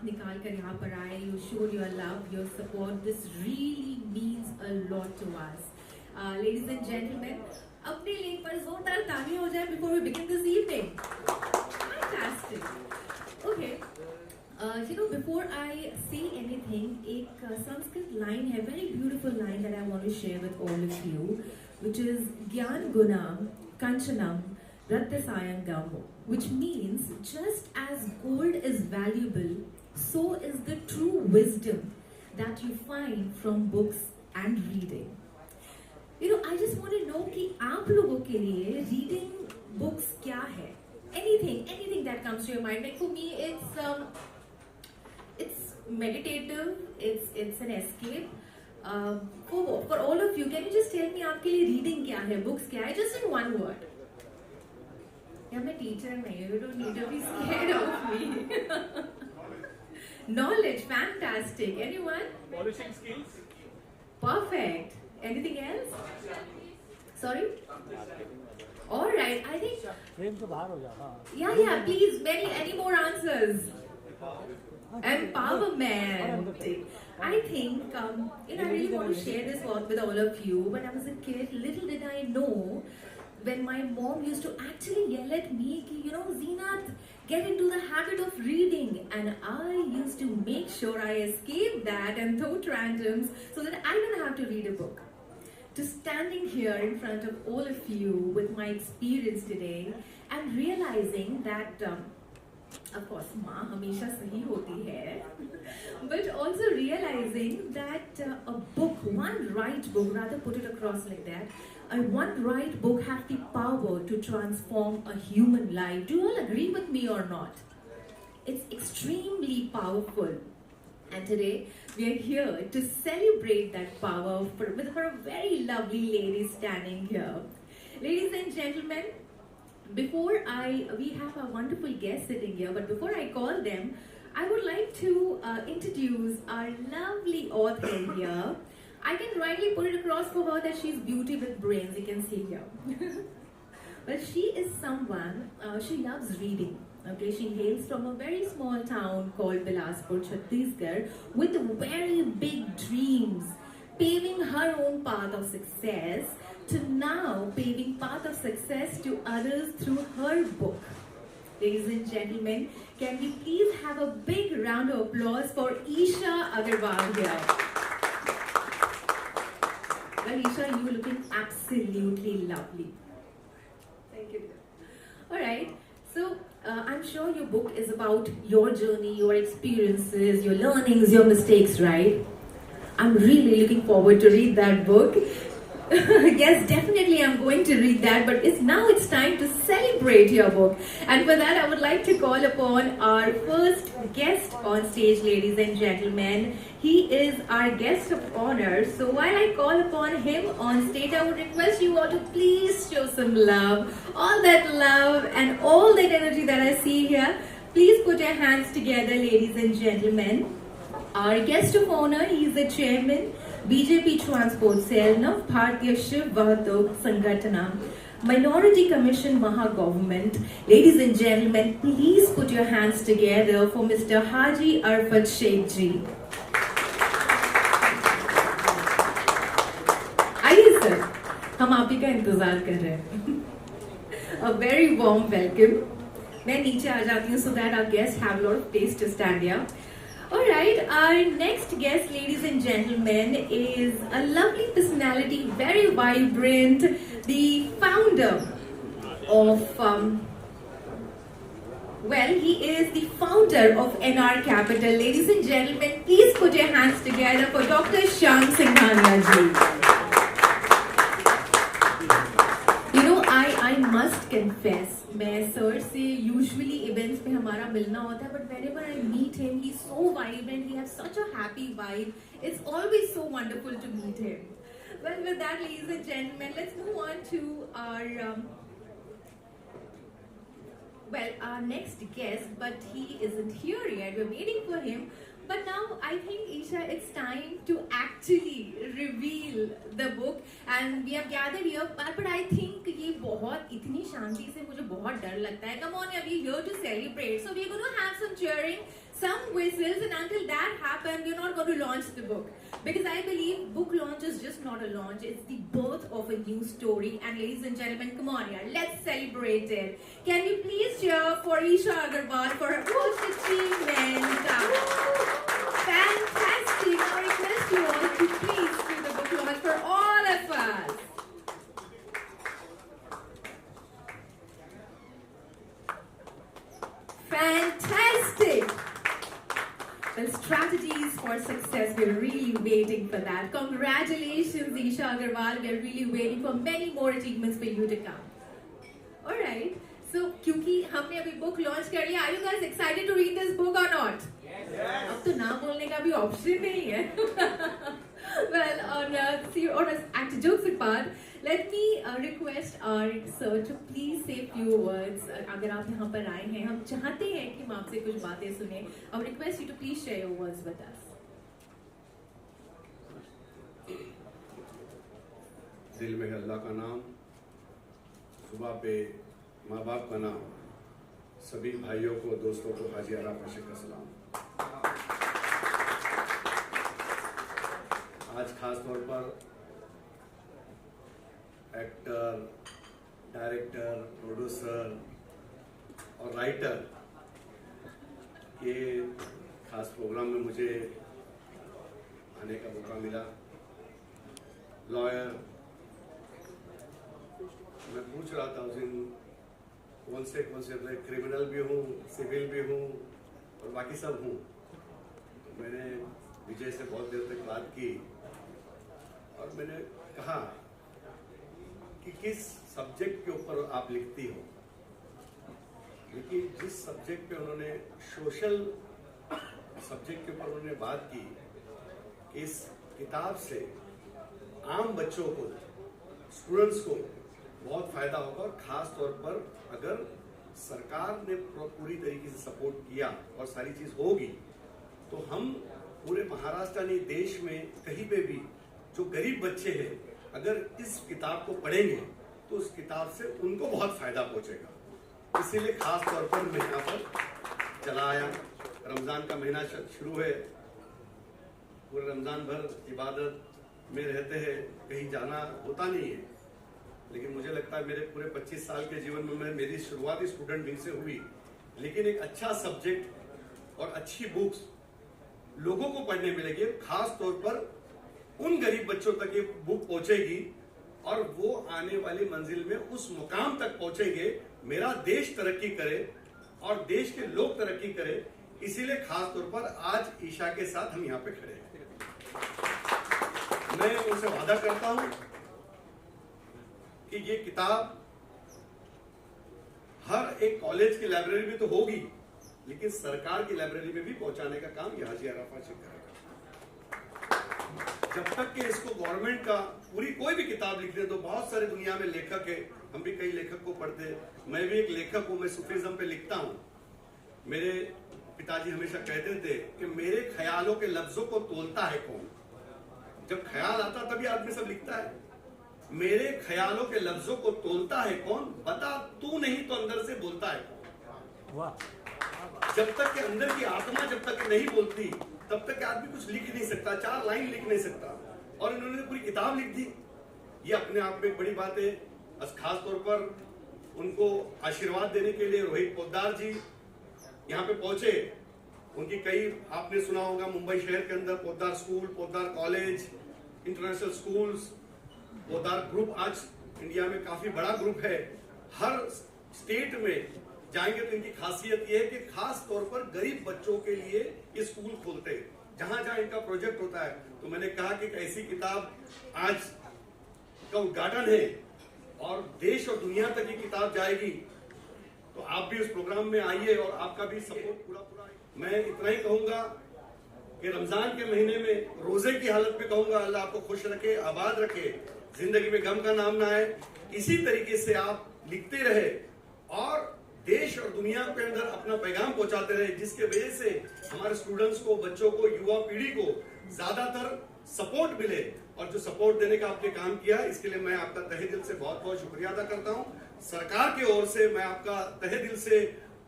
निकाल कर यहाँ पर आए. You showed your love, your support. This really means a lot to us. Ladies and gentlemen, अपने लिए एक बार जोरदार तालियां हो जाए before we begin this evening. Fantastic. Okay. Before I say anything, एक Sanskrit line है, very beautiful line that I want to share with all of you, which is Gyan Gunam Kanchanam Ratyasayangam, which means just as gold is valuable, so is the true wisdom that you find from books and reading. I just want to know कि आप लोगों के लिए reading books क्या है? Anything that comes to your mind. Like for me, it's meditative. It's an escape. For all of you, can you just tell me आपके लिए reading क्या है? Books क्या है? Just in one word. Yeah, I'm a teacher, you don't need to be scared of me. Knowledge, fantastic. Anyone? Polishing skills. Perfect. Anything else? Sorry? Alright, I think... Yeah, please, any more answers? Empowerment. I think, I really want to share this with all of you. When I was a kid, little did I know, when my mom used to actually yell at me, Zeenat, get into the habit of reading. And I used to make sure I escaped that and throw tantrums so that I don't have to read a book. To standing here in front of all of you with my experience today and realizing that, of course, माँ हमेशा सही होती है, but also realizing that a book, one right book, rather put it across like that, one right book has the power to transform a human life. Do you all agree with me or not? It's extremely powerful. And today, we are here to celebrate that power with her very lovely lady standing here. Ladies and gentlemen, we have a wonderful guest sitting here, but before I call them, I would like to introduce our lovely author here. I can rightly put it across for her that she's beauty with brains, you can see here. Well, she is someone, she loves reading. Okay, she hails from a very small town called Bilaspur, Chhattisgarh, with very big dreams, paving her own path of success to now paving path of success to others through her book. Ladies and gentlemen, can we please have a big round of applause for Isha Agarwal here. Well, Isha, you are looking absolutely lovely. Thank you. Alright, so I'm sure your book is about your journey, your experiences, your learnings, your mistakes, right? I'm really looking forward to read that book. Yes, definitely I'm going to read that, but now it's time to celebrate your book. And for that, I would like to call upon our first guest on stage, ladies and gentlemen. He is our guest of honor. So while I call upon him on stage, I would request you all to please show some love. All that love and all that energy that I see here. Please put your hands together, ladies and gentlemen. Our guest of honor, he is the chairman, BJP Transport Cell, Nav Bharatiya Shiv Vahatuk Sangatana, Minority Commission Maha Government. Ladies and gentlemen, please put your hands together for Mr. Haji Arfat Sheikh Ji. आइए sir, हम आप ही का इंतजार कर रहे हैं. A very warm welcome. मैं नीचे आ जाती हूँ so that our guests have a lot of place to stand here. Alright, our next guest, ladies and gentlemen, is a lovely personality, very vibrant, the founder of, he is the founder of NR Capital. Ladies and gentlemen, please put your hands together for Dr. Shyam Singhania ji. I must confess, मैं sir से usually events में हमारा मिलना होता है, but whenever I meet him, he's so vibrant, he has such a happy vibe. It's always so wonderful to meet him. Well, with that, ladies and gentlemen, let's move on to our next guest, but he isn't here yet. We're waiting for him. But now I think, Isha, it's time to actually reveal the book, and we have gathered here. But I think ये बहुत इतनी शांति से मुझे बहुत डर लगता है. Come on, we are here to celebrate. So we are going to have some cheering, some whistles, and until that happens, we're not going to launch the book. Because I believe book launch is just not a launch, it's the birth of a new story. And ladies and gentlemen, come on here, let's celebrate it. Can we please cheer for Isha Agarwal for her first achievement? Fantastic! I request you all to please do the book launch for all of us. Fantastic! Well, strategies for success, we're really waiting for that. Congratulations, Isha Agarwal. We're really waiting for many more achievements for you to come. Alright, so क्योंकि हमने अभी book launch कर लिया, are you guys excited to read this book or not? Yes. अब तो ना बोलने का भी option नहीं है. Well, on a jokes apart, let me request our sir to please say few words. अगर आप यहाँ पर आए हैं, हम चाहते हैं कि हम आपसे कुछ बातें सुने. I would request you to please share your words with us. दिल में अल्लाह का नाम, सुबह पे माँ बाप का नाम, सभी भाइयों को दोस्तों को हाजी आराफ अशक का सलाम. आज खास तौर पर एक्टर, डायरेक्टर, प्रोड्यूसर और राइटर के खास प्रोग्राम में मुझे आने का मौका मिला. लॉयर, मैं पूछ रहा था उस दिन कौन से क्रिमिनल भी हूँ, सिविल भी हूँ और बाकी सब हूँ. तो मैंने विजय से बहुत देर तक बात की और मैंने कहा कि किस सब्जेक्ट के ऊपर आप लिखती हो. लेकिन जिस सब्जेक्ट पे उन्होंने सोशल सब्जेक्ट के ऊपर उन्होंने बात की, इस किताब से आम बच्चों को, स्टूडेंट्स को बहुत फायदा होगा. और खास तौर पर अगर सरकार ने पूरी तरीके से सपोर्ट किया और सारी चीज होगी तो हम पूरे महाराष्ट्र नहीं देश में कहीं पे भी जो गरीब बच्चे हैं अगर इस किताब को पढ़ेंगे तो उस किताब से उनको बहुत फायदा पहुंचेगा. इसीलिए खास तौर पर मैं यहाँ पर चला आया. रमजान का महीना शुरू है, पूरे रमजान भर इबादत में रहते हैं, कहीं जाना होता नहीं है. लेकिन मुझे लगता है मेरे पूरे 25 साल के जीवन में मेरी शुरुआत ही स्टूडेंट विंग से हुई. लेकिन एक अच्छा सब्जेक्ट और अच्छी बुक्स लोगों को पढ़ने मिलेगी. खास तौर पर उन गरीब बच्चों तक ये बुक पहुंचेगी और वो आने वाली मंजिल में उस मुकाम तक पहुंचेंगे. मेरा देश तरक्की करे और देश के लोग तरक्की करे. इसीलिए खास तौर पर आज ईशा के साथ हम यहाँ पे खड़े हैं. मैं उनसे वादा करता हूं कि ये किताब हर एक कॉलेज की लाइब्रेरी में तो होगी, लेकिन सरकार की लाइब्रेरी में भी पहुंचाने का काम यहाँ हाजी आराफ अशक करेगा. जब तक कि इसको गवर्नमेंट का पूरी कोई भी किताब लिख दे, तो बहुत सारे दुनिया में लेखक है, हम भी कई लेखक को पढ़ते हैं. मैं भी एक लेखक हूं, मैं सूफीज्म पे लिखता हूं. मेरे पिताजी हमेशा कहते थे कि मेरे ख्यालों के लफ्जों को तोलता है कौन. जब ख्याल आता तभी आदमी सब लिखता है. मेरे ख्यालों के लफ्जों को तोलता है कौन, बता तू नहीं तो अंदर से बोलता है कौन. वाह. जब तक के अंदर की आत्मा जब तक नहीं बोलती तब तक आदमी कुछ लिख नहीं सकता, 4 लाइन लिख नहीं सकता. और इन्होंने पूरी किताब लिख दी. ये अपने आप में एक बड़ी बात है. खास तौर पर उनको आशीर्वाद देने के लिए रोहित पोद्दार जी यहाँ पे पहुंचे. उनकी कई आपने सुना होगा, मुंबई शहर के अंदर Poddar school, Poddar college, international schools, Poddar group आज इंडिया में काफी बड़ा ग्रुप है. हर स्टेट में जाएंगे तो इनकी खासियत यह है कि खास तौर पर गरीब बच्चों के लिए ये स्कूल खोलते हैं जहां जहां इनका प्रोजेक्ट होता है. तो मैंने कहा कि एक ऐसी किताब आज का उद्घाटन है और देश और दुनिया तक ये किताब जाएगी, तो आप भी उस प्रोग्राम में आइए और आपका भी सपोर्ट पूरा. मैं इतना ही कहूंगा कि रमजान के महीने में रोजे की हालत में कहूंगा अल्लाह आपको खुश रखे, आबाद रखे, जिंदगी में गम का नाम ना आए. इसी तरीके से आप लिखते रहे और देश और दुनिया के अंदर अपना पैगाम पहुंचाते रहे, जिसके वजह से हमारे स्टूडेंट्स को, बच्चों को, युवा पीढ़ी को ज्यादातर सपोर्ट मिले. और जो सपोर्ट देने का आपने काम किया, इसके लिए मैं आपका तहे दिल से बहुत बहुत शुक्रिया अदा करता हूं. सरकार की ओर से मैं आपका तहे दिल से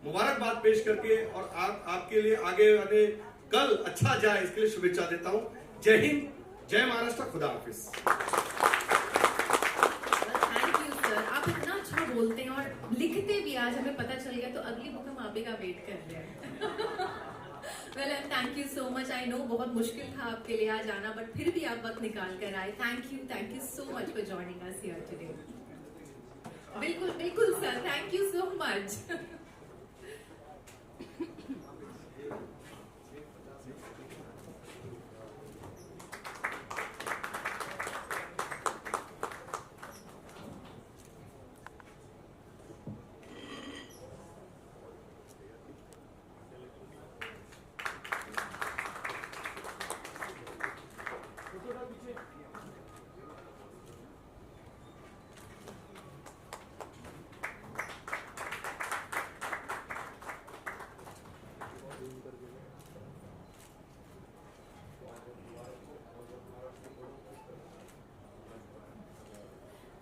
मुबारकबाद पेश करके और आपके लिए आगे आने कल अच्छा जाए इसके लिए शुभेच्छा देता हूं। जय हिंद, जय महाराष्ट्र, खुदा हाफिज। थैंक यू सर, आप इतना अच्छा बोलते हैं और लिखते भी। आज हमें पता चल गया, तो अगली बुक हम आप ही का वेट कर रहे हैं। Well, thank you so much. I know बहुत मुश्किल था आपके लिए आज आना, बट फिर भी आप वक्त निकाल कर आए। Thank you so much for joining us here today. बिल्कुल बिल्कुल sir, thank you so much.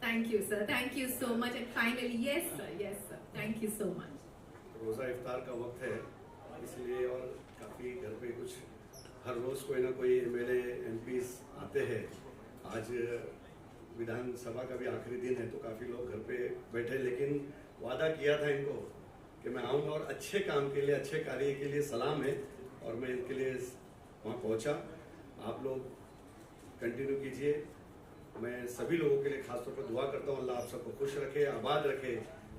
Thank you, sir. Thank you so much. And finally, yes, sir. Thank you so much. रोजा इफ्तार का वक्त है, इसलिए और काफी घर पे कुछ हर रोज कोई ना कोई एमएलए एमपीस आते हैं। आज विधानसभा का भी आखिरी दिन है, तो काफी लोग घर पे बैठे, लेकिन वादा किया था इनको कि मैं आऊँगा और अच्छे काम के लिए, अच्छे कार्य के लिए सलाम है, और मैं इनके लिए वहाँ पहुँचा। आप लोग कंटिन्यू कीजिए। मैं सभी लोगों के लिए खासतौर पर दुआ करता हूँ, अल्लाह आप सबको खुश रखे, आबाद रखे,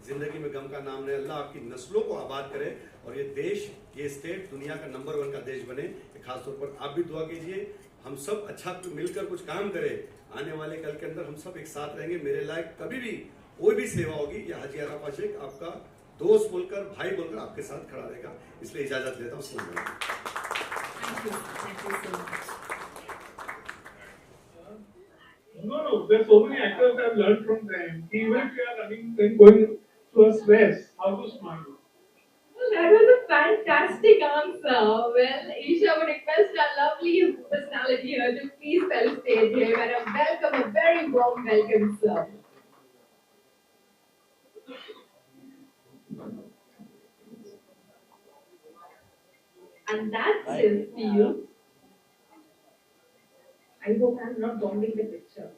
जिंदगी में गम का नाम ले, अल्लाह आपकी नस्लों को आबाद करे और ये देश, ये स्टेट दुनिया का नंबर 1 का देश बने। खासतौर पर आप भी दुआ कीजिए, हम सब अच्छा मिलकर कुछ काम करें। आने वाले कल के अंदर हम सब एक साथ रहेंगे। मेरे लायक कभी भी कोई भी सेवा होगी, या हाजी अराफा शेख आपका दोस्त बोलकर, भाई बोलकर आपके साथ खड़ा रहेगा। इसलिए इजाजत लेता हूँ। Thank you so much. No, there's so many actors I've learned from them. Even if you are running and going through a stress, how to smile. Well, that was a fantastic answer. Well, Isha would request our lovely personality here to please fill stage here and a very warm welcome, sir. And that's it for you. I hope I'm not bombing the picture.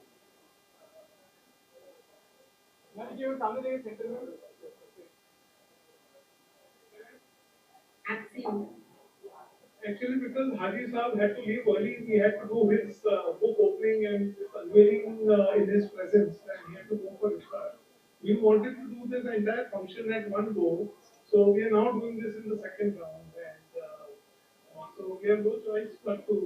Absolutely. Actually, because Haji Saab had to leave early, we had to do his book opening and unveiling in his presence, and he had to go for iftar. We wanted to do this entire function at one go, so we are now doing this in the second round, and so we have no choice but to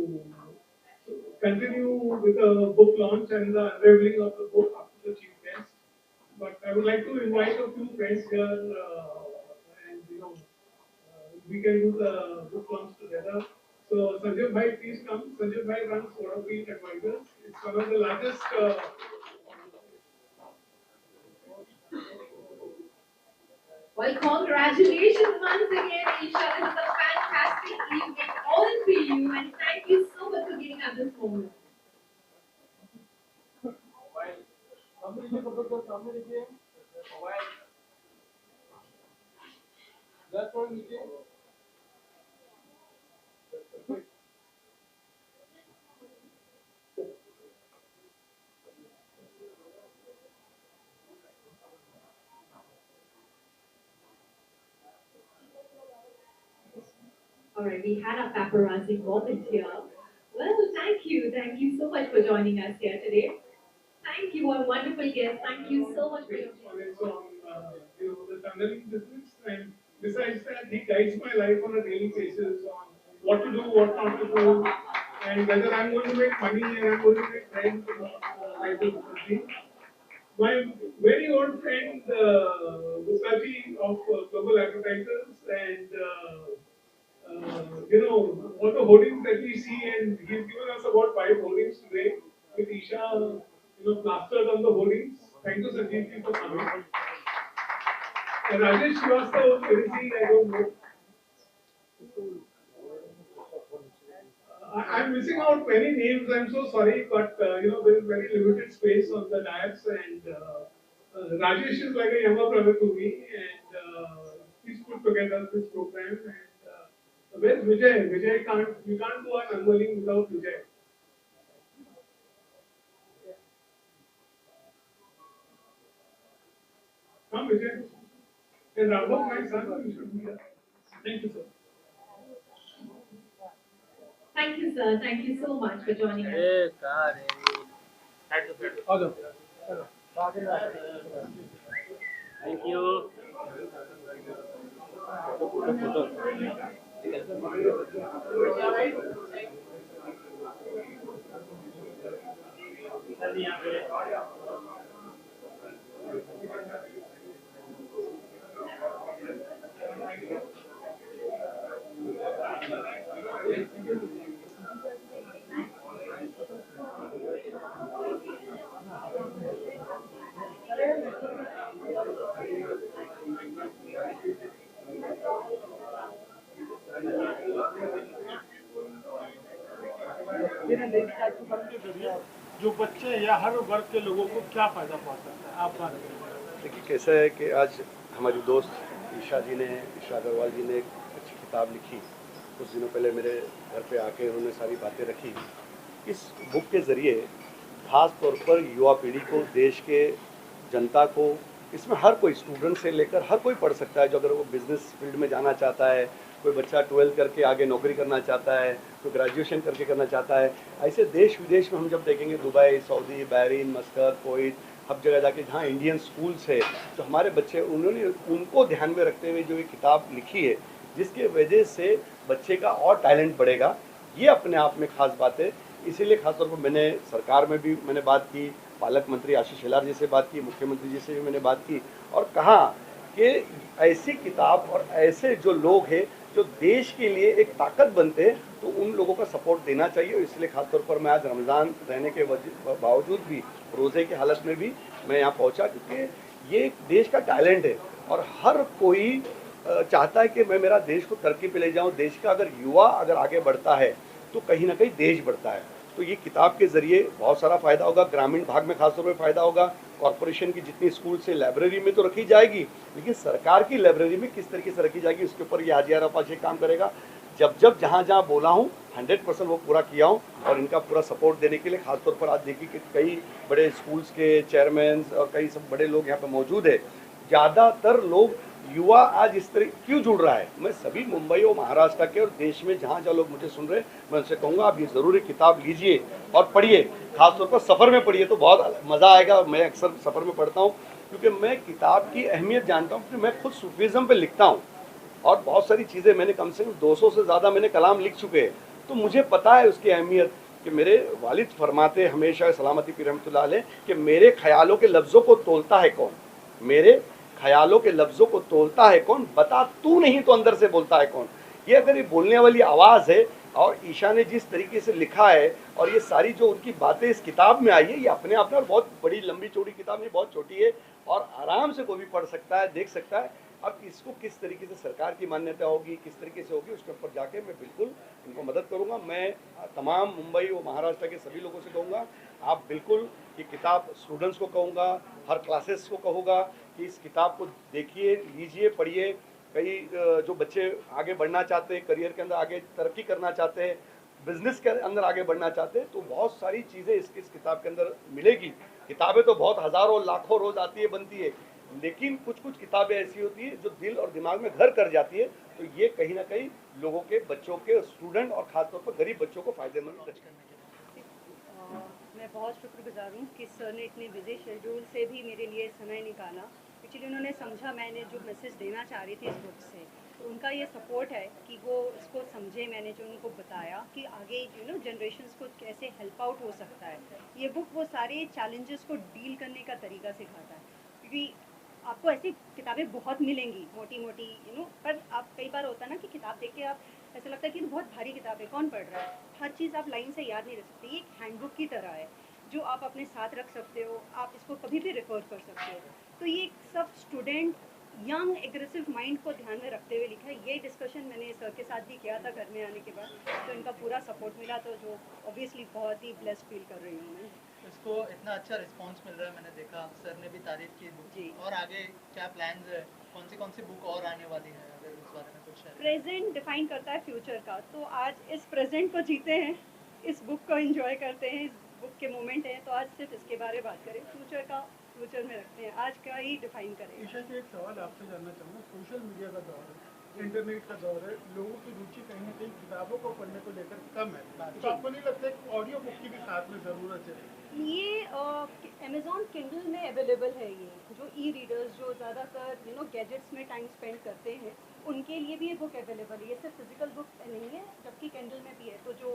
continue with the book launch and the unveiling of the book after the chief guest. But I would like to invite a few friends here, and we can do the book launch together. So Sanjay Bhai, please come. Sanjay Bhai runs Waterfield Advisors. It's one of the largest. Well, congratulations once again, Isha. This is a fantastic evening all for you, and thank you so much for giving us this moment. All right, we had a paparazzi moment here. Well, thank you so much for joining us here today. Thank you, our wonderful guest. Thank you so much for your Knowledge on the tunneling business, and besides that, he guides my life on a daily basis on what to do, what not to do, and whether I'm going to make money and I'm going to make friends or not. I do nothing. My very old friend Musaji of Global Advertisers, and all the hoardings that we see, and he's given us about 5 hoardings today with Isha, plastered on the hoardings. Thank you, Sanjeev ji, for coming. And Rajesh Srivastava was anything, I don't know. I'm missing out many names, I'm so sorry, but there is very limited space on the dais, and Rajesh is like a younger brother to me, and he's put put together this program. And where's Vijay? Vijay can't. We can't do an unveiling without Vijay. Come, Vijay. And Raghav, my son, you should be there. Thank you, sir. Thank you, sir. Thank you so much for joining us. Thank you. जो बच्चे या हर वर्ग के लोगों को क्या फायदा पहुंच सकता है, आप बात करें। देखिए कैसा है कि आज हमारी दोस्त ईशा अग्रवाल जी ने एक अच्छी किताब लिखी। कुछ दिनों पहले मेरे घर पे आके उन्होंने सारी बातें रखी। इस बुक के ज़रिए ख़ास तौर पर युवा पीढ़ी को, देश के जनता को, इसमें हर कोई स्टूडेंट से लेकर हर कोई पढ़ सकता है। जो अगर वो बिज़नेस फील्ड में जाना चाहता है, कोई बच्चा 12 करके आगे नौकरी करना चाहता है, कोई ग्रेजुएशन करके करना चाहता है, ऐसे देश विदेश में हम जब देखेंगे Dubai, Saudi, Bahrain, Muscat, Kuwait, हर जगह जाके जहाँ इंडियन स्कूल्स है, तो हमारे बच्चे उन्होंने उनको ध्यान में रखते हुए जो ये किताब लिखी है, जिसके वजह से बच्चे का और टैलेंट बढ़ेगा, ये अपने आप में ख़ास बात है। इसीलिए खासतौर पर मैंने सरकार में भी मैंने बात की, पालक मंत्री आशीष शेलार जी से बात की, मुख्यमंत्री जी से भी मैंने बात की और कहा कि ऐसी किताब और ऐसे जो लोग हैं जो देश के लिए एक ताकत बनते हैं, तो उन लोगों का सपोर्ट देना चाहिए। इसलिए खासतौर पर मैं आज रमज़ान रहने के बावजूद भी, रोज़े की हालत में भी मैं यहाँ पहुँचा, क्योंकि ये देश का टैलेंट है और हर कोई चाहता है कि मैं मेरा देश को तरक्की पे ले जाऊँ। देश का अगर युवा अगर आगे बढ़ता है तो कहीं ना कहीं देश बढ़ता है। तो ये किताब के ज़रिए बहुत सारा फ़ायदा होगा, ग्रामीण भाग में खासतौर पर फ़ायदा होगा। कॉरपोरेशन की जितनी स्कूल से लाइब्रेरी में तो रखी जाएगी, लेकिन सरकार की लाइब्रेरी में किस तरीके से रखी जाएगी उसके ऊपर ये हाजी आरा पाशे काम करेगा। जब जहाँ जहाँ बोला हूँ 100% वो पूरा किया हूँ और इनका पूरा सपोर्ट देने के लिए खासतौर पर आज देखिए कि कई बड़े स्कूल्स के चेयरमैन और कई सब बड़े लोग यहाँ पर मौजूद है। ज़्यादातर लोग युवा आज इस तरह क्यों जुड़ रहा है, मैं सभी मुंबई और महाराष्ट्र के और देश में जहाँ जहाँ लोग मुझे सुन रहे हैं, मैं उनसे कहूँगा आप ये ज़रूर किताब लीजिए और पढ़िए। खासतौर पर सफ़र में पढ़िए तो बहुत मज़ा आएगा। मैं अक्सर सफ़र में पढ़ता हूँ क्योंकि मैं किताब की अहमियत जानता हूँ, क्योंकि मैं खुद सूफीज़म पे लिखता हूँ और बहुत सारी चीज़ें मैंने कम से कम 200 से ज़्यादा मैंने कलाम लिख चुके हैं, तो मुझे पता है उसकी अहमियत। कि मेरे वालिद फरमाते हमेशा सलामती पीर रहमतुल्लाह अलैह कि मेरे ख्यालों के लफ्ज़ों को तोलता है कौन, मेरे ख्यालों के लफ्ज़ों को तोलता है कौन, बता तू नहीं तो अंदर से बोलता है कौन। ये अगर ये बोलने वाली आवाज़ है और ईशा ने जिस तरीके से लिखा है और ये सारी जो उनकी बातें इस किताब में आई है, ये अपने आप में बहुत बड़ी लंबी चौड़ी किताब नहीं, बहुत छोटी है और आराम से कोई भी पढ़ सकता है, देख सकता है। अब इसको किस तरीके से सरकार की मान्यता होगी, किस तरीके से होगी, उसके ऊपर जाके मैं बिल्कुल इनको मदद करूंगा। मैं तमाम मुंबई और महाराष्ट्र के सभी लोगों से कहूँगा आप बिल्कुल ये किताब स्टूडेंट्स को कहूँगा, हर क्लासेस को कहूँगा कि इस किताब को देखिए, लीजिए, पढ़िए। कई जो बच्चे आगे बढ़ना चाहते हैं, करियर के अंदर आगे तरक्की करना चाहते हैं, बिजनेस के अंदर आगे बढ़ना चाहते हैं, तो बहुत सारी चीज़ें इस किताब के अंदर मिलेगी। किताबें तो बहुत हज़ारों लाखों रोज़ आती है, बनती है, लेकिन कुछ कुछ किताबें ऐसी होती है जो दिल और दिमाग में घर कर जाती है। तो ये कहीं ना कहीं लोगों के, बच्चों के, स्टूडेंट और ख़ासतौर पर गरीब बच्चों को फ़ायदेमंद है। मैं बहुत शुक्रगुजार हूँ कि सर ने इतने बिजी शेड्यूल से भी मेरे लिए समय निकाला। एक्चुअली उन्होंने समझा मैंने जो मैसेज देना चाह रही थी इस बुक से, तो उनका ये सपोर्ट है कि वो इसको समझे। मैंने जो उनको बताया कि आगे जनरेशन्स को कैसे हेल्प आउट हो सकता है। ये बुक वो सारे चैलेंजेस को डील करने का तरीका सिखाता है, क्योंकि आपको ऐसी किताबें बहुत मिलेंगी मोटी मोटी पर आप कई बार होता है ना कि किताब देख के आप ऐसा लगता है कि बहुत भारी किताब है, कौन पढ़ रहा है, हर चीज़ आप लाइन से याद नहीं रख सकते। ये एक हैंडबुक की तरह है जो आप अपने साथ रख सकते हो, आप इसको कभी भी रेफर कर सकते हो। तो ये सब स्टूडेंट यंग एग्रेसिव माइंड को ध्यान में रखते हुए लिखा है। ये डिस्कशन मैंने सर के साथ भी किया था घर में आने के बाद, तो इनका पूरा सपोर्ट मिला, तो जो ऑब्वियसली बहुत ही ब्लेस्ड फील कर रही हूँ मैं। इसको इतना अच्छा रिस्पांस मिल रहा है, मैंने देखा, सर ने भी तारीफ की बुक जी। और आगे क्या प्लान्स है, कौन सी बुक और आने वाली है? उस बारे में कुछ शेयर प्रेजेंट डिफाइन करता है फ्यूचर का, तो आज इस प्रेजेंट को जीते हैं, इस बुक को एंजॉय करते हैं, इस बुक के मोमेंट हैं, तो आज सिर्फ इसके बारे में बात करें, फ्यूचर का फ्यूचर में रखते हैं, आज का ही डिफाइन करें। ईशा जी, एक सवाल आपसे जानना चाहूँगा। सोशल मीडिया का दौर है, इंटरनेट का दौर है, लोगों की रुचि कहीं ना कहीं किताबों को पढ़ने को लेकर कम है, तो आपको नहीं लगता है कि ऑडियो बुक की भी साथ में ज़रूरत है? ये अमेजॉन किंडल में अवेलेबल है, ये जो ई रीडर्स जो ज़्यादातर गैजेट्स में टाइम स्पेंड करते हैं, उनके लिए भी ये बुक अवेलेबल है। ये सिर्फ फिजिकल बुक नहीं है, जबकि किंडल में भी है, तो जो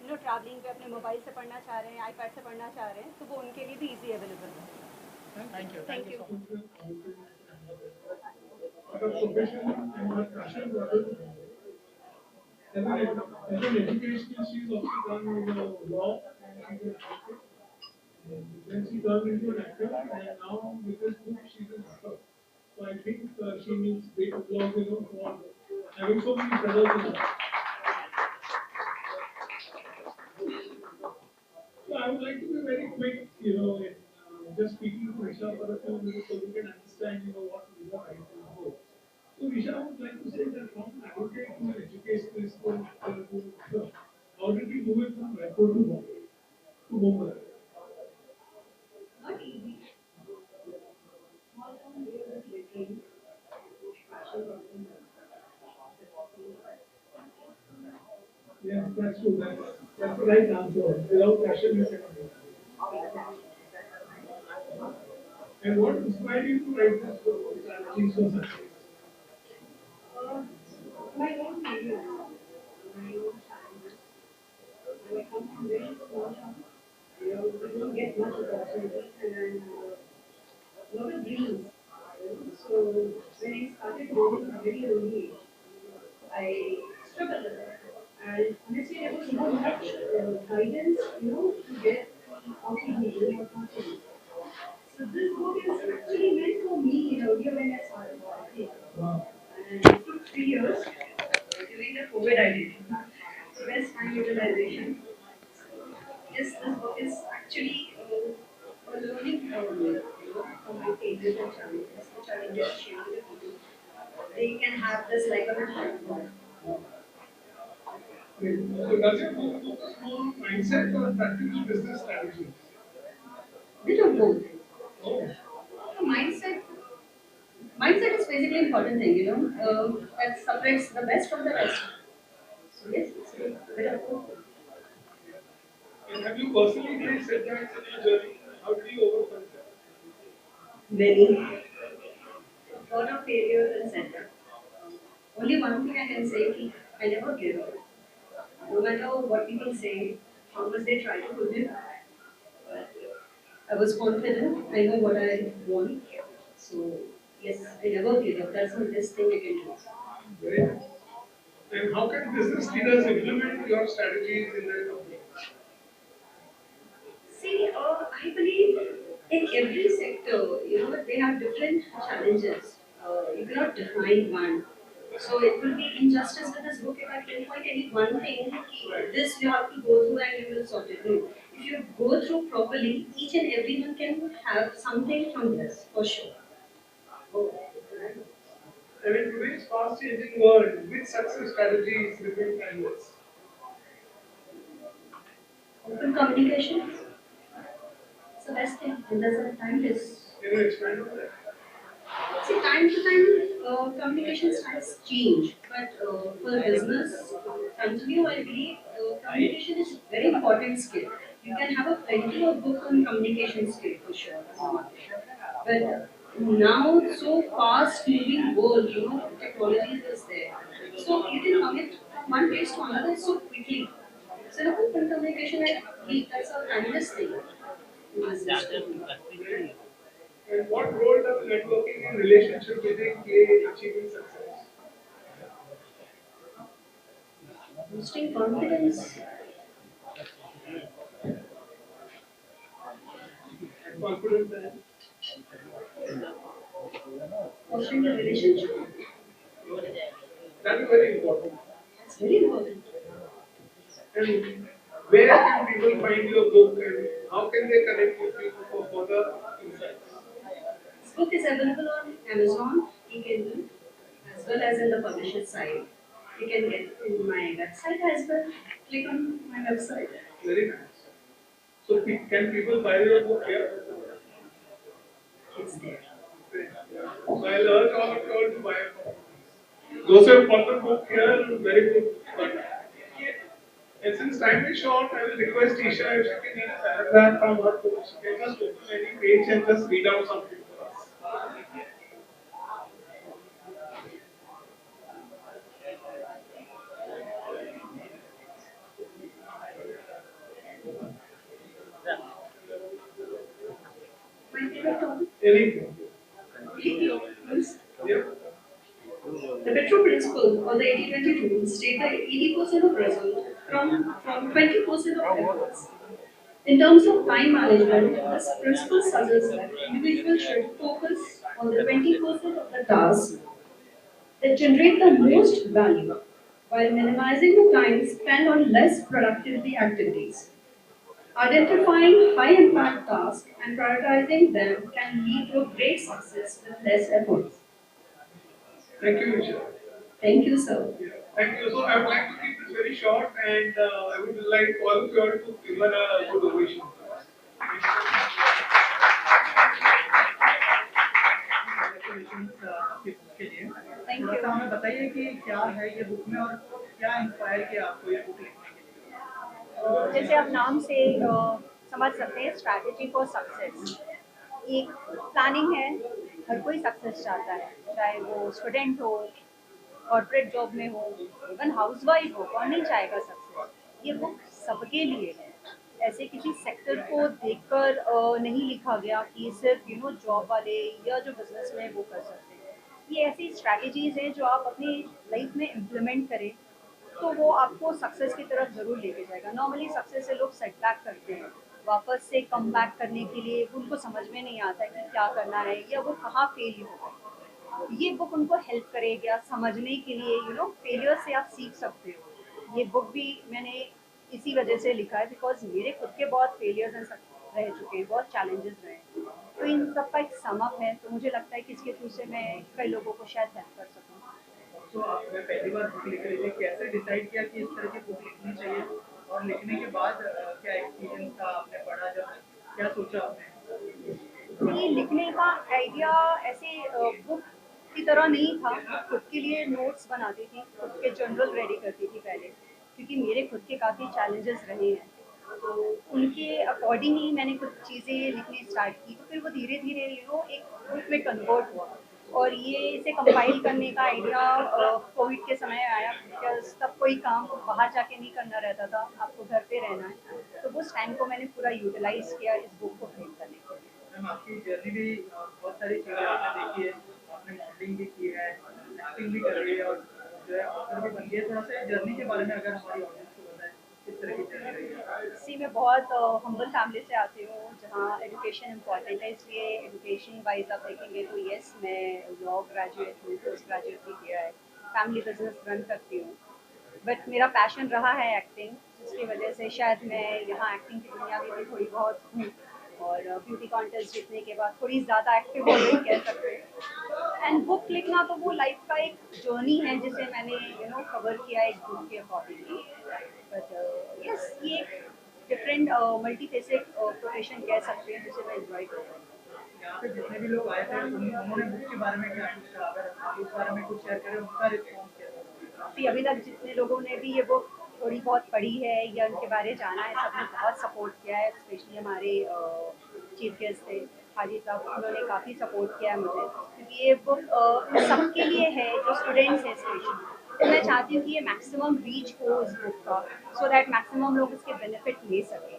ट्रैवलिंग पे अपने मोबाइल से पढ़ना चाह रहे हैं, आईपैड से पढ़ना चाह रहे हैं, तो वो उनके लिए भी ईजी अवेलेबल है। Thank you thank you. So much. Her profession and her passion were as an education, she's also done law and she's an actor. Then she turned into an actor, and now with this book, she's an author. So I think she needs great applause, for having so many brothers in her. So I would like to be very quick, in just speaking to Isha for a few minutes so we can understand, what Isha writes in the book. So Isha, I would like to say that from advocate to an educationist to an actor to an author, how did you move it from Raipur to Bombay? To Mumbai? Not easy. Small town here is literally passion. Yes, that's true. That's the right answer. Without passion, you cannot do it. And what inspired you to write this book, Strategies for Success? My own failures, my own challenges. I come from very small town. We don't get much opportunity and a lot of dreams. So when I started working at a very early age, I struggled a lot. And honestly, there was not much guidance, to get how to do what not to do. So this book is actually meant for me earlier when I started working. And it took 3 years. During the COVID, I did. So best time utilization. Yes, this book is actually a learning from my failures and challenges, which I will just share with people. They can have this like a platform. So does your book focus more on mindset or practical business strategies? Bit of both. Oh, Mindset. Mindset is basically important thing, that separates the best from the rest. So yes, it's a bit of both. and have you personally faced setbacks in your journey? How did you overcome them? Many. A lot of failures and setbacks. Only one thing I can say, ki I never give up. No matter what people say, how much they try to pull me back. But I was confident, I know what I want. So yes, I never give up. That's the best thing I can do. Very nice. And how can business leaders implement your strategies in their company? See, I believe in every sector, they have different challenges. You cannot define one. So it will be injustice with this book if I pinpoint any one thing. This you have to go through and you will sort it. No. If you go through properly, each and everyone can have something from this for sure. And in today's fast-changing world, which success strategies remain timeless? Open communication. It's the best thing. And that's the timeless. Can you expand on that? See, time to time, communication styles change, but for business continue, I believe communication is very important skill. You can have a plenty of book on communication skill for sure, but now so fast moving world, technology is there, so you can commit from one place to another so quickly. So the open communication, I believe that's a timeless thing. in business. And what role does networking and relationship building play in achieving success? Boosting confidence. And confidence and Fostering a relationship. that is very important. That's very important. And where can people find your book and how can they connect with you for further insights? This book is available on Amazon, e-Kindle, as as well as in the publisher side. You can get in my website as well. Click on my website. Very nice. So can people buy your book here? It's there. So I'll urge all of you all to buy a copy. Those who have bought the book here, very good. But and since time is short, I will request Isha if she can read a paragraph from her book. She can just open any page and just read out something for us. My favorite topic. Anything. Yeah. The Petro principle or the 80-20 rule state that 80% of result from 20% of efforts. In terms of time management, this principle suggests that individuals should focus on the 20% of the tasks that generate the most value while minimizing the time spent on less productivity activities. Identifying high impact tasks and prioritizing them can lead to great success with less effort. Thank you, Isha. Thank you, sir. Yeah. Thank you. So I would like to keep this very short, and I would like all of you all to give her a good ovation. Congratulations आपकी book के लिए। Thank थोड़ा you. सा हमें बताइए कि क्या है ये बुक में और क्या इंस्पायर किया आपको ये बुक लिखने के लिए। जैसे आप नाम से समझ सकते हैं, स्ट्रैटेजी फॉर सक्सेस एक प्लानिंग है। हर कोई सक्सेस चाहता है, चाहे वो स्टूडेंट हो, कॉर्पोरेट जॉब में हो, इवन हाउसवाइफ हो, कौन नहीं चाहेगा सक्सेस। ये बुक सबके लिए है। ऐसे किसी सेक्टर को देखकर नहीं लिखा गया कि सिर्फ जॉब वाले या जो बिजनेस में वो कर सकते हैं। ये ऐसी स्ट्रैटेजीज हैं जो आप अपनी लाइफ में इम्प्लीमेंट करें तो वो आपको सक्सेस की तरफ ज़रूर लेके जाएगा। नॉर्मली सक्सेस से लोग सेटबैक करते हैं, वापस से कम बैक करने के लिए उनको समझ में नहीं आता कि क्या करना है या वो कहाँ फेल हो गए। ये बुक उनको हेल्प करेगा समझने के लिए। फेलियर से आप सीख सकते हो। ये बुक भी मैंने इसी वजह से लिखा है बिकॉज मेरे खुद के बहुत फेलियर्स रह चुके हैं, बहुत चैलेंजेस रहे हैं। तो इन सब का एक समअप है, तो मुझे लगता है कि इसके थ्रू से मैं कई लोगों को शायद हेल्प कर सकूँ। तो आपने पहली बार बुक लिख रही थी, कैसे डिसाइड किया कि इस तरह की बुक लिखनी चाहिए और लिखने के बाद क्या एक्सपीरियंस था, आपने पढ़ा जब क्या सोचा आपने? ये लिखने का आइडिया ऐसे बुक की तरह नहीं था। खुद के लिए नोट्स बनाती थी, खुद के जर्नल रेडी करती थी पहले, क्योंकि मेरे खुद के काफ़ी चैलेंजेस रहे हैं। तो उनके अकॉर्डिंग ही मैंने कुछ चीज़ें लिखनी स्टार्ट की। तो फिर वो धीरे धीरे एक बुक में कन्वर्ट हुआ और ये इसे कंपाइल करने का आइडिया कोविड के समय आया, बिकॉज तब कोई काम बाहर जाके नहीं करना रहता था, आपको घर पे रहना है। तो उस टाइम को मैंने पूरा यूटिलाइज किया इस बुक को प्रिंट करने के लिए। मैम आपकी जर्नी भी बहुत सारी चीज़ें आपने देखी है, आपने मॉडलिंग भी की है, एक्टिंग भी कर रही है और जो है ऑथर भी बन गई है। थोड़ा सा जर्नी के बारे में अगर हमारी ऑडियंस को बताएं किस तरह की जर्नी रही है। सी मैं बहुत हम्बल फैमिली से आती हूँ जहाँ एजुकेशन इम्पॉर्टेंट है, इसलिए एजुकेशन वाइज आप देखेंगे तो यस मैं लॉ ग्रेजुएट हूँ, पोस्ट ग्रेजुएट भी किया है, फैमिली बिजनेस रन करती हूँ। बट मेरा पैशन रहा है एक्टिंग, जिसकी वजह से शायद मैं यहाँ एक्टिंग की दुनिया में भी थोड़ी बहुत हूँ और ब्यूटी कॉन्टेस्ट जीतने के बाद थोड़ी ज़्यादा एक्टिव हो गई कह सकते हैं। एंड बुक लिखना तो वो लाइफ का एक जर्नी है जिसे मैंने कवर किया एक बुक के अकॉर्डिंगली। बट यस ये एक डिफरेंट मल्टीफेसेट प्रोफेशन कह सकते हैं जिसे मैं एंजॉय करती हूँ। यहाँ पे जितने भी लोग आए थे उन्होंने बुक के बारे में क्या कुछ कहा, अगर आप उस बारे में कुछ शेयर करें, उनका रिस्पॉन्स क्या था? कि अभी तक जितने लोगों ने भी ये बुक थोड़ी बहुत पढ़ी है या उनके बारे में जाना है, सबने बहुत सपोर्ट किया है। स्पेशली हमारे चीफ गेस्ट थे हाजी साहब, उन्होंने काफ़ी सपोर्ट किया है मुझे, क्योंकि ये बुक सबके लिए है जो स्टूडेंट्स हैं स्पेशली। तो मैं चाहती हूँ कि ये मैक्सिमम रीच हो इस बुक का, सो दैट मैक्सिमम लोग इसके बेनिफिट ले सकें।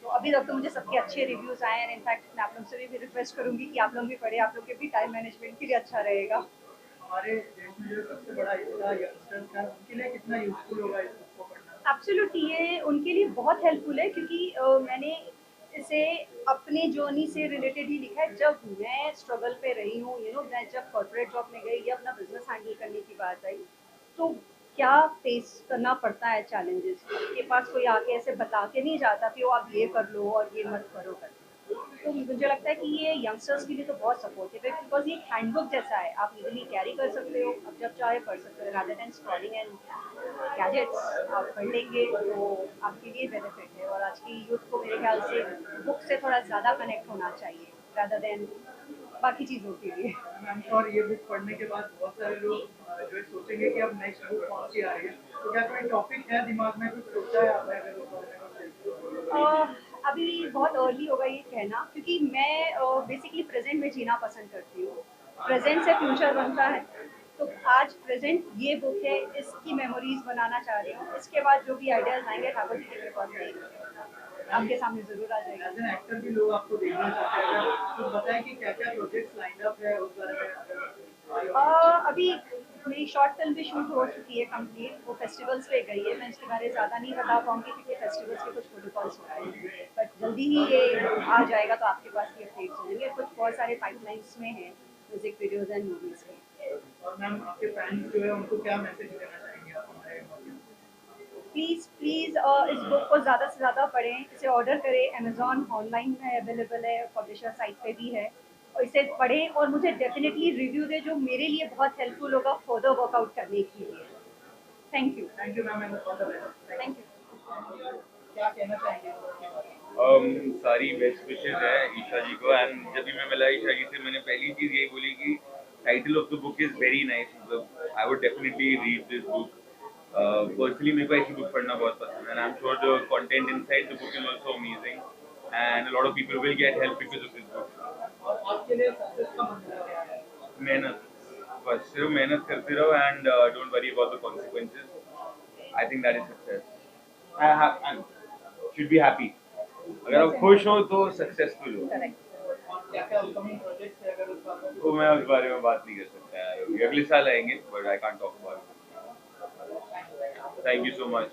तो अभी तक तो मुझे सबके अच्छे रिव्यूज़ आए हैं। इनफैक्ट मैं आप लोग से भी रिक्वेस्ट करूँगी कि आप लोग भी पढ़े, आप लोग के भी टाइम मैनेजमेंट के लिए अच्छा रहेगा। हमारे देश में जो सबसे बड़ा हिस्सा यंगस्टर्स का, उनके लिए कितना यूजफुल होगा इस बुक को पढ़ना? एब्सोल्युटली ये उनके लिए बहुत हेल्पफुल है, क्योंकि मैंने इसे अपने जर्नी से रिलेटेड ही लिखा है। जब मैं स्ट्रगल पे रही हूँ, मैं जब कॉर्पोरेट जॉब में गई या अपना बिजनेस हैंडल करने की बात आई, तो क्या फेस करना पड़ता है चैलेंजेस। आपके पास कोई आके ऐसे बता के नहीं जाता कि वो आप ये कर लो और ये मत करो कर। तो मुझे लगता है कि ये यंगस्टर्स के लिए तो बहुत सपोर्टिव है, बिकॉज ये एक हैंडबुक जैसा है, आप इजीली कैरी कर सकते हो, अब जब चाहे पढ़ सकते हो, rather than scrolling and gadgets. आप पढ़ लेंगे तो आपके लिए बेनिफिट है। और आज की यूथ को मेरे ख्याल से बुक से थोड़ा ज़्यादा कनेक्ट होना चाहिए रादर देन बाकी चीज़ों के लिए। आई एम श्योर ये बुक पढ़ने के बाद बहुत सारे लोग जो है सोचेंगे कि अब नेक्स्ट बुक कौन सी आ रही है। तो क्या कोई टॉपिक है दिमाग में, कुछ सोचा है आपने अगर उस बारे में कुछ? अभी बहुत अर्ली होगा ये कहना, क्योंकि मैं बेसिकली प्रेजेंट में जीना पसंद करती हूँ। प्रेजेंट से फ्यूचर बनता है, तो आज प्रेजेंट ये बुक है, इसकी मेमोरीज बनाना चाह रही हूँ। इसके बाद जो भी आइडियाज आएंगे ठाकुर जी के कृपा से आपके सामने जरूर आ जाएगा। एज एन एक्टर भी लोग आपको देखना चाहते हैं, अगर कुछ बताएं कि क्या क्या प्रोजेक्ट्स लाइन अप है उस बारे में अभी मेरी शॉर्ट फिल्म भी शूट हो चुकी है कंप्लीट, वो फेस्टिवल्स पे गई है। मैं इसके बारे में ज़्यादा नहीं बता पाऊंगी क्योंकि फेस्टिवल्स के कुछ प्रोटोकॉल्स होते हैं, बट जल्दी ही ये आ जाएगा तो आपके पास ये अपडेट्स होंगे। कुछ बहुत सारे पाइपलाइंस में हैं म्यूजिक वीडियोज़ एंड मूवीज़ के। और मैम आपके फैंस जो है उनको क्या मैसेज देना चाहेंगे आप हमारे audience को? प्लीज़ प्लीज़ इस बुक को ज़्यादा से ज़्यादा पढ़ें, इसे ऑर्डर करें। अमेज़ॉन ऑनलाइन में अवेलेबल है, पब्लिशर साइट पे भी है, और इसे पढ़ें और मुझे डेफिनेटली रिव्यू दें, जो मेरे लिए बहुत हेल्पफुल होगा फर्दर वर्कआउट करने के लिए। Thank you ma'am and all the best. Thank you. क्या कहना चाहेंगे इस book के बारे में? सारी बेस्ट विशेज है ईशा जी को। एंड जब भी मैं मिला ईशा जी से, मैंने पहली चीज़ यही बोली कि title of the book is very nice, I would definitely read this book. Personally मेरे को ऐसी बुक पढ़ना बहुत पसंद है, and I am sure the content inside the book is also amazing, and a lot of people will get help because of this book. और आपके लिए सक्सेस का मंत्र क्या है? मेहनत, बस सिर्फ मेहनत करते रहो and don't worry about the consequences. I think that is success. I should be happy. अगर आप खुश हो तो सक्सेसफुल हो। और क्या क्या अपकमिंग प्रोजेक्ट्स है अगर उस बारे में तो मैं उस बारे में बात नहीं कर सकता यार, अगले साल आएंगे, but I can't talk about it. Thank you so much.